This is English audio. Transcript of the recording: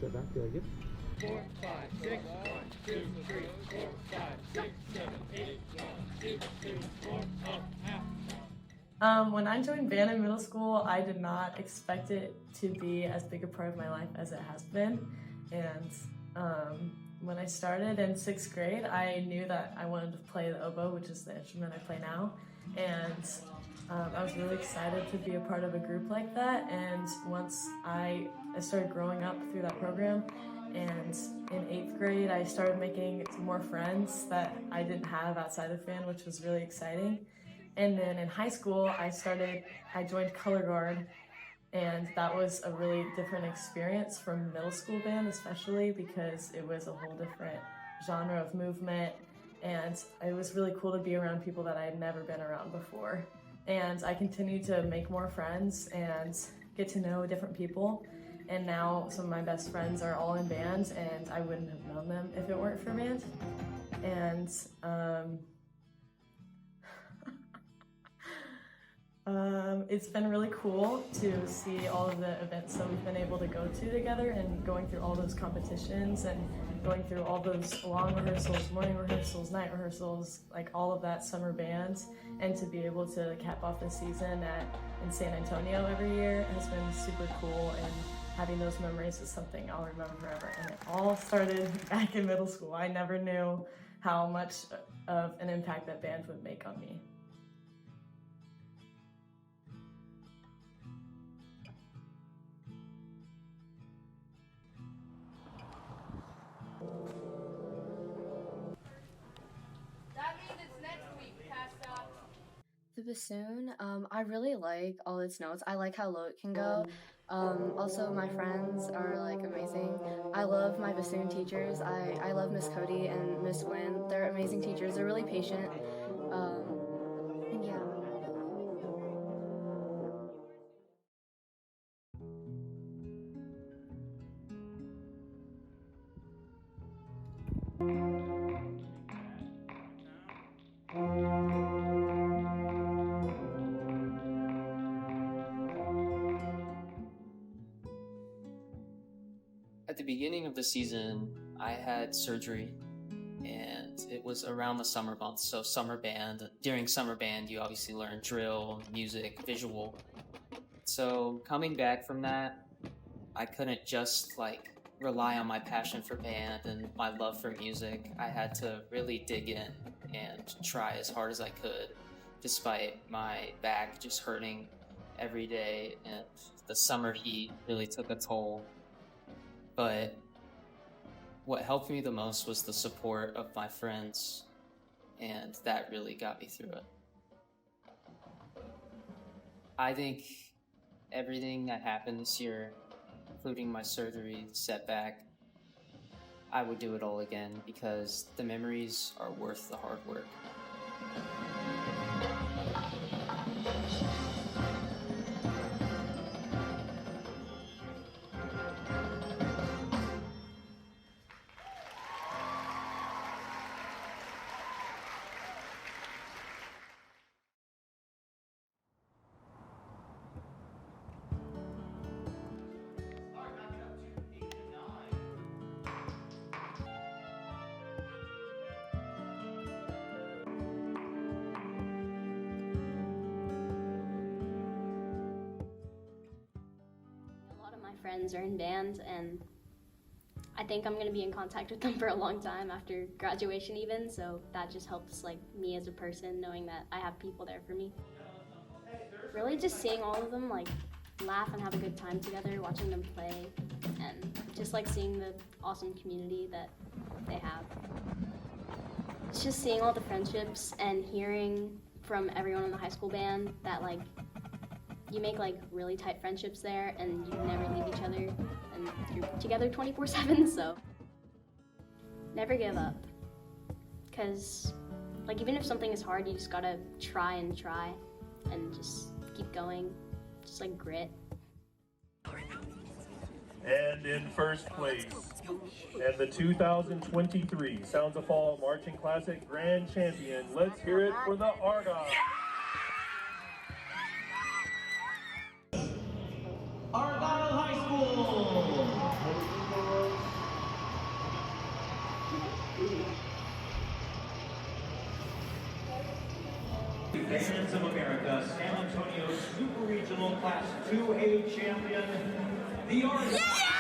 Step back, feel like it. 4, 5, 6, 1, 2, 3, 4, 5, 6, 7, 8, 1, 2, 3, 4, up, half. When I joined band in middle school, I did not expect it to be as big a part of my life as it has been. And when I started in 6th grade, I knew that I wanted to play the oboe, which is the instrument I play now. And I was really excited to be a part of a group like that. And once I started growing up through that program, and in 8th grade, I started making more friends that I didn't have outside of band, which was really exciting. And then in high school, I joined color guard, and that was a really different experience from middle school band, especially because it was a whole different genre of movement, and it was really cool to be around people that I had never been around before. And I continued to make more friends and get to know different people. And now some of my best friends are all in band, and I wouldn't have known them if it weren't for band. And it's been really cool to see all of the events that we've been able to go to together, and going through all those competitions and going through all those long rehearsals, morning rehearsals, night rehearsals, like all of that summer bands, and to be able to cap off the season in San Antonio every year has been super cool, and having those memories is something I'll remember forever. And it all started back in middle school. I never knew how much of an impact that band would make on me. That means it's next week, Pasta. The bassoon, I really like all its notes. I like how low it can go. Also, my friends are like amazing. I love my bassoon teachers. I love Miss Cody and Miss Wynn. They're amazing teachers. They're really patient. And yeah. At the beginning of the season, I had surgery, and it was around the summer months, so summer band. During summer band, you obviously learn drill, music, visual. So coming back from that, I couldn't just rely on my passion for band and my love for music. I had to really dig in and try as hard as I could, despite my back just hurting every day, and the summer heat really took a toll. But what helped me the most was the support of my friends, and that really got me through it. I think everything that happened this year, including my surgery, setback, I would do it all again because the memories are worth the hard work. Friends are in band, and I think I'm going to be in contact with them for a long time after graduation even, so that just helps me as a person, knowing that I have people there for me. Really just seeing all of them laugh and have a good time together, watching them play, and just seeing the awesome community that they have. It's just seeing all the friendships and hearing from everyone in the high school band that you make really tight friendships there, and you never leave each other, and you're together 24/7, so never give up, because even if something is hard, you just gotta try and just keep going, just grit. And in first place, and the 2023 Sounds of Fall Marching Classic Grand Champion, let's hear it for the Argyle. Argyle High School! Bands of America San Antonio Super Regional Class 2A champion, the Argyle.